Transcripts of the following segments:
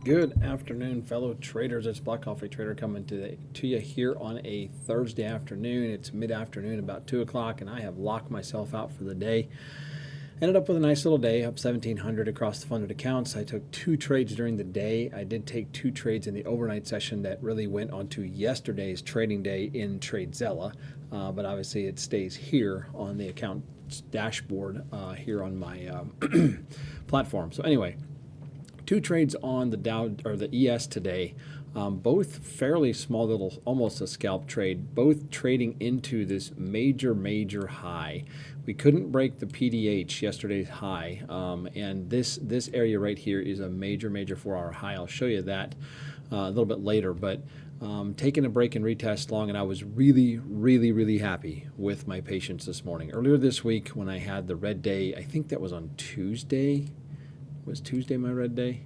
Good afternoon, fellow traders. It's Black Coffee Trader coming to you here on a Thursday afternoon. It's mid-afternoon, about 2 o'clock, and I have locked myself out for the day. Ended up with a nice little day, up 1,700 across the funded accounts. I took 2 trades during the day. I did take 2 trades in the overnight session that really went onto yesterday's trading day in TradeZella, but obviously it stays here on the account dashboard here on my platform. So anyway, 2 trades on the Dow or the ES today, both fairly small little, almost a scalp trade, both trading into this major high. We couldn't break the PDH, yesterday's high, and this area right here is a major 4-hour high. I'll show you that a little bit later, but taking a break and retest long, and I was really happy with my patience this morning. Earlier this week when I had the red day, I think that was on Tuesday. Was Tuesday my red day?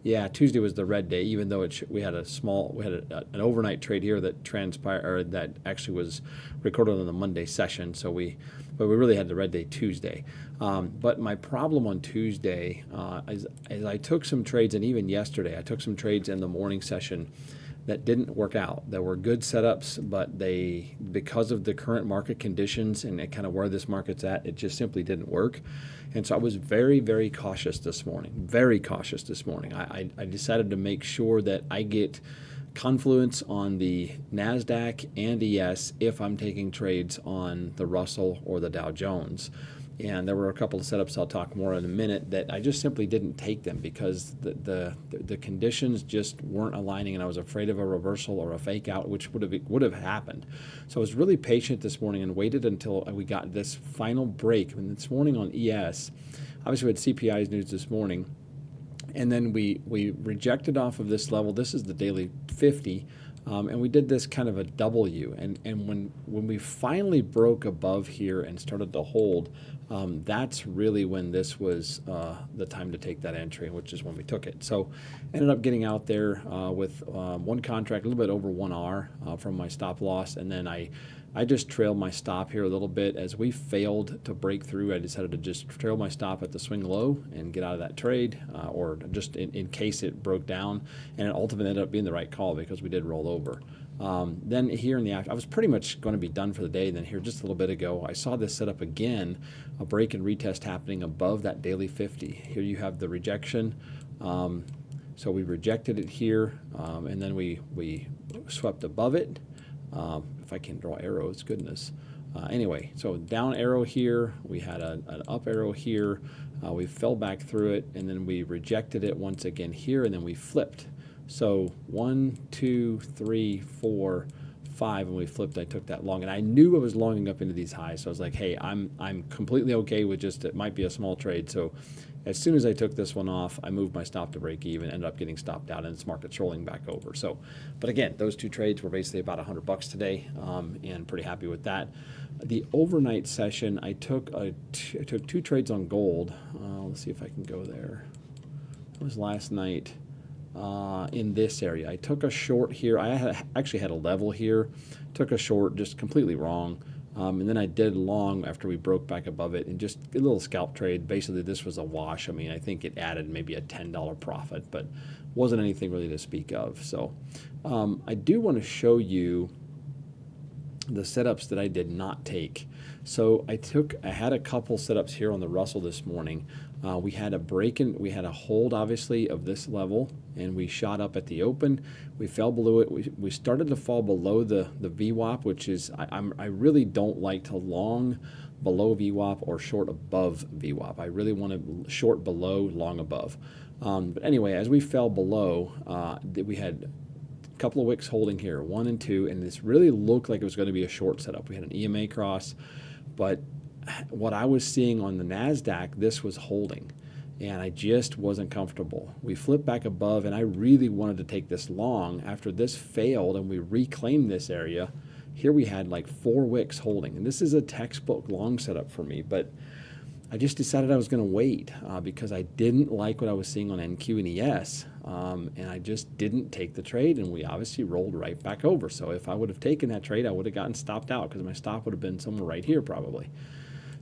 Yeah, Tuesday was the red day. Even though we had an overnight trade here that transpired, or that actually was recorded on the Monday session. So but we really had the red day Tuesday. But my problem on Tuesday is I took some trades, and even yesterday I took some trades in the morning session that didn't work out. There were good setups, but because of the current market conditions and kind of where this market's at, it just simply didn't work. And so I was very cautious this morning. Very cautious this morning. I decided to make sure that I get confluence on the NASDAQ and ES if I'm taking trades on the Russell or the Dow Jones. And there were a couple of setups I'll talk more in a minute that I just simply didn't take them because the conditions just weren't aligning, and I was afraid of a reversal or a fake out, which would have happened. So I was really patient this morning and waited until we got this final break. And this morning on ES, obviously we had CPI's news this morning, and then we rejected off of this level. This is the daily 50. And we did this kind of a W, and when we finally broke above here and started to hold, that's really when this was the time to take that entry, which is when we took it. So ended up getting out there with one contract, a little bit over 1 hour from my stop loss, and then I just trailed my stop here a little bit. As we failed to break through, I decided to just trail my stop at the swing low and get out of that trade, or just in case it broke down, and it ultimately ended up being the right call because we did roll over. Then here in the I was pretty much going to be done for the day. Then here just a little bit ago, I saw this set up again, a break and retest happening above that daily 50. Here you have the rejection. So we rejected it here, and then we swept above it. If I can draw arrows, goodness. Anyway, so down arrow here, we had an up arrow here, we fell back through it, and then we rejected it once again here, and then we flipped. So 1, 2, 3, 4, 5, and we flipped. I took that long, and I knew I was longing up into these highs, so I was like, hey, I'm completely okay with just, it might be a small trade. So as soon as I took this one off, I moved my stop to break even, ended up getting stopped out, and this market's rolling back over. So, but again, those 2 trades were basically about $100 today, and pretty happy with that. The overnight session, I took 2 trades on gold. Let's see if I can go there. It was last night in this area. I took a short here. I actually had a level here. Took a short, just completely wrong. And then I did long after we broke back above it, and just a little scalp trade. Basically, this was a wash. I mean, I think it added maybe a $10 profit, but wasn't anything really to speak of. So I do want to show you the setups that I did not take. So I had a couple setups here on the Russell this morning. We had a break and we had a hold, obviously, of this level, and we shot up at the open. We fell below it. We started to fall below the VWAP, which is I really don't like to long below VWAP or short above VWAP. I really want to short below, long above. But anyway, as we fell below, we had a couple of wicks holding here, 1 and 2, and this really looked like it was going to be a short setup. We had an EMA cross, but what I was seeing on the NASDAQ, this was holding, and I just wasn't comfortable. We flipped back above, and I really wanted to take this long. After this failed and we reclaimed this area, here we had like 4 wicks holding, and this is a textbook long setup for me, but I just decided I was going to wait because I didn't like what I was seeing on NQ and ES, and I just didn't take the trade, and we obviously rolled right back over. So if I would have taken that trade, I would have gotten stopped out because my stop would have been somewhere right here probably.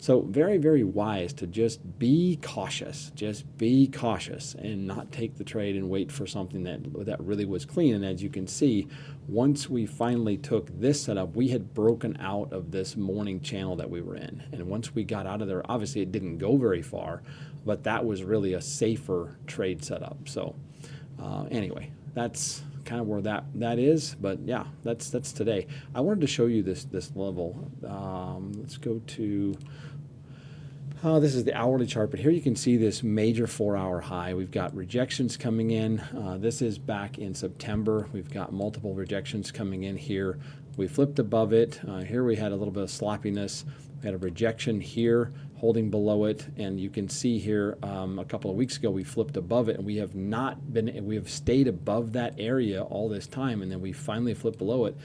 So very, very wise to just be cautious. Just be cautious and not take the trade and wait for something that really was clean. And as you can see, once we finally took this setup, we had broken out of this morning channel that we were in. And once we got out of there, obviously it didn't go very far, but that was really a safer trade setup. So anyway, that's kind of where that is. But yeah, that's today. I wanted to show you this level. Let's go to this is the hourly chart, but here you can see this major 4-hour high. We've got rejections coming in. This is back in September. We've got multiple rejections coming in here. We flipped above it. Here we had a little bit of sloppiness. We had a rejection here, holding below it, and you can see here a couple of weeks ago we flipped above it, and we have stayed above that area all this time, and then we finally flipped below it.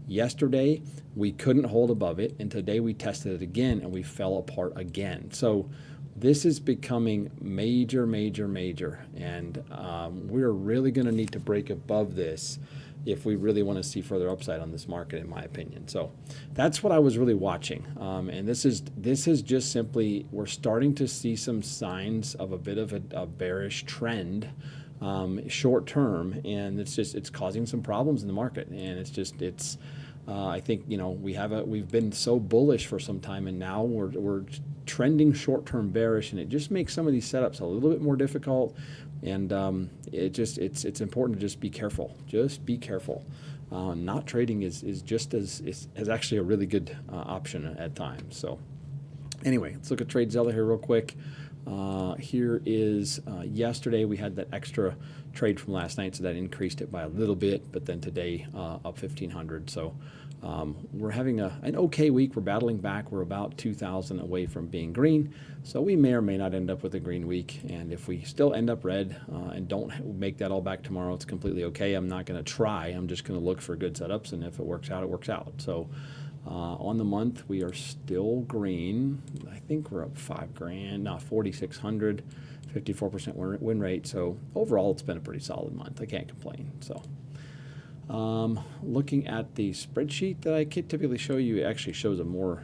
Yesterday, we couldn't hold above it, and today we tested it again, and we fell apart again. So this is becoming major, major, major, and we're really going to need to break above this if we really want to see further upside on this market, in my opinion. So that's what I was really watching, and this is just simply, we're starting to see some signs of a bit of a bearish trend. Short term, and it's causing some problems in the market, and I think we've been so bullish for some time, and now we're trending short term bearish, and it just makes some of these setups a little bit more difficult, and it's important to just be careful. Just be careful. Not trading is actually a really good option at times. So anyway, let's look at TradeZella here real quick. Here is yesterday we had that extra trade from last night, so that increased it by a little bit, but then today up 1,500. So we're having an okay week. We're battling back. We're about 2,000 away from being green, so we may or may not end up with a green week. And if we still end up red and don't make that all back tomorrow, it's completely okay. I'm not going to try. I'm just going to look for good setups, and if it works out, it works out. So on the month, we are still green. I think we're up $5,000, not 4,600, 54% win rate. So overall, it's been a pretty solid month. I can't complain. So looking at the spreadsheet that I typically show you, it actually shows a more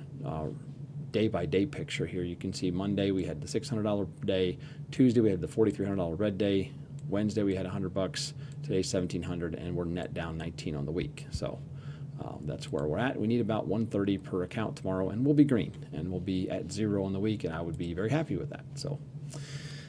day-by-day picture here. You can see Monday we had the $600 day. Tuesday we had the $4,300 red day. Wednesday we had $100. Today $1,700, and we're net down 19 on the week. So that's where we're at. We need about 130 per account tomorrow, and we'll be green, and we'll be at 0 on the week, and I would be very happy with that. So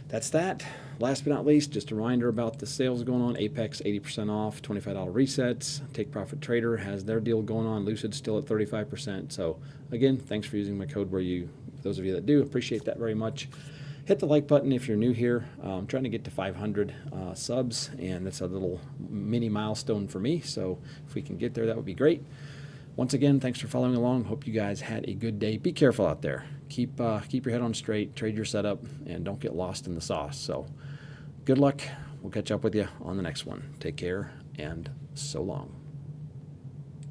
that's that. Last but not least, just a reminder about the sales going on. Apex 80% off, $25 resets. Take Profit Trader has their deal going on. Lucid still at 35%. So again, thanks for using my code those of you that do, appreciate that very much. Hit the like button if you're new here. I'm trying to get to 500 subs, and that's a little mini milestone for me. So if we can get there, that would be great. Once again, thanks for following along. Hope you guys had a good day. Be careful out there. Keep your head on straight, trade your setup, and don't get lost in the sauce. So good luck. We'll catch up with you on the next one. Take care, and so long.